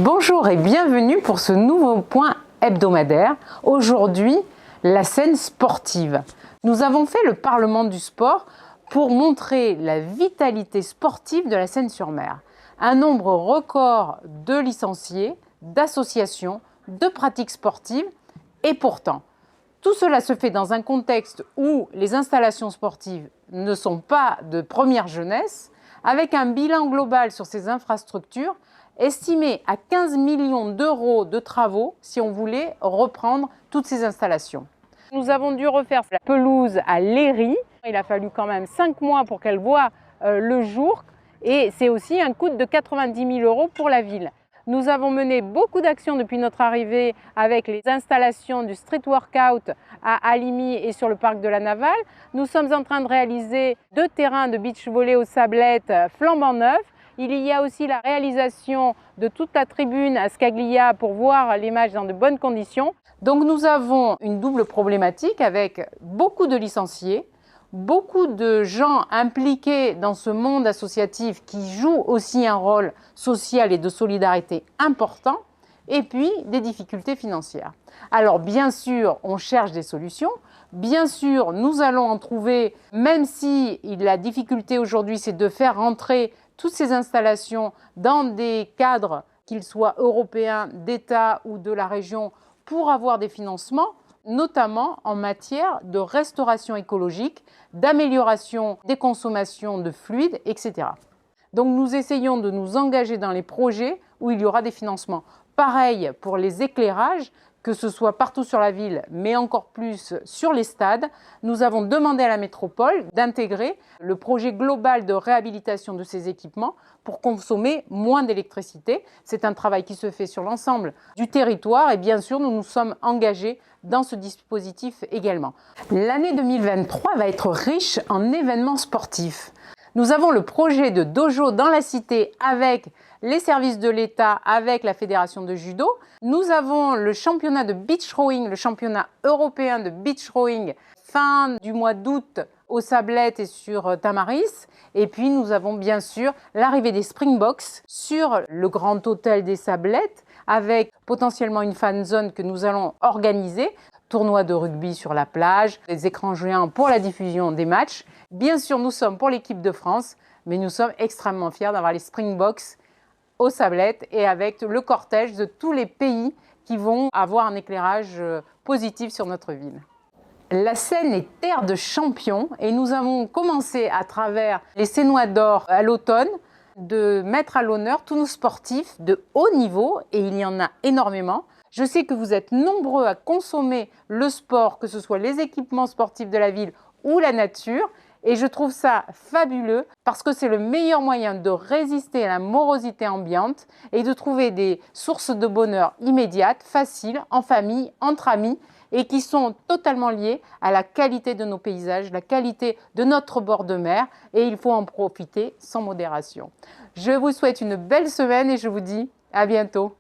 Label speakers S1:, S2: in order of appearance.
S1: Bonjour et bienvenue pour ce nouveau point hebdomadaire. Aujourd'hui, la scène sportive. Nous avons fait le Parlement du sport pour montrer la vitalité sportive de la Seine-sur-Mer. Un nombre record de licenciés, d'associations, de pratiques sportives et pourtant, tout cela se fait dans un contexte où les installations sportives ne sont pas de première jeunesse, avec un bilan global sur ces infrastructures estimé à 15 millions d'euros de travaux si on voulait reprendre toutes ces installations. Nous avons dû refaire la pelouse à Léry. Il a fallu quand même 5 mois pour qu'elle voie le jour et c'est aussi un coût de 90 000 euros pour la ville. Nous avons mené beaucoup d'actions depuis notre arrivée avec les installations du street workout à Alimy et sur le parc de la Navale. Nous sommes en train de réaliser 2 terrains de beach volley aux Sablettes flambant neufs. Il y a aussi la réalisation de toute la tribune à Scaglia pour voir les matchs dans de bonnes conditions. Donc nous avons une double problématique avec beaucoup de licenciés, beaucoup de gens impliqués dans ce monde associatif qui joue aussi un rôle social et de solidarité important, et puis des difficultés financières. Alors bien sûr, on cherche des solutions. Bien sûr, nous allons en trouver, même si la difficulté aujourd'hui, c'est de faire rentrer toutes ces installations dans des cadres, qu'ils soient européens, d'État ou de la région, pour avoir des financements, notamment en matière de restauration écologique, d'amélioration des consommations de fluides, etc. Donc nous essayons de nous engager dans les projets où il y aura des financements. Pareil pour les éclairages, que ce soit partout sur la ville, mais encore plus sur les stades. Nous avons demandé à la métropole d'intégrer le projet global de réhabilitation de ces équipements pour consommer moins d'électricité. C'est un travail qui se fait sur l'ensemble du territoire et bien sûr, nous nous sommes engagés dans ce dispositif également. L'année 2023 va être riche en événements sportifs. Nous avons le projet de dojo dans la cité avec les services de l'État, avec la Fédération de judo. Nous avons le championnat de beach rowing, le championnat européen de beach rowing fin du mois d'août aux Sablettes et sur Tamaris. Et puis nous avons bien sûr l'arrivée des Springboks sur le grand hôtel des Sablettes avec potentiellement une fan zone que nous allons organiser. Tournoi de rugby sur la plage, des écrans géants pour la diffusion des matchs. Bien sûr, nous sommes pour l'équipe de France, mais nous sommes extrêmement fiers d'avoir les Springboks aux Sablettes et avec le cortège de tous les pays qui vont avoir un éclairage positif sur notre ville. La Seine est terre de champions et nous avons commencé à travers les Sénois d'or à l'automne de mettre à l'honneur tous nos sportifs de haut niveau et il y en a énormément. Je sais que vous êtes nombreux à consommer le sport, que ce soit les équipements sportifs de la ville ou la nature. Et je trouve ça fabuleux parce que c'est le meilleur moyen de résister à la morosité ambiante et de trouver des sources de bonheur immédiates, faciles, en famille, entre amis et qui sont totalement liées à la qualité de nos paysages, la qualité de notre bord de mer et il faut en profiter sans modération. Je vous souhaite une belle semaine et je vous dis à bientôt.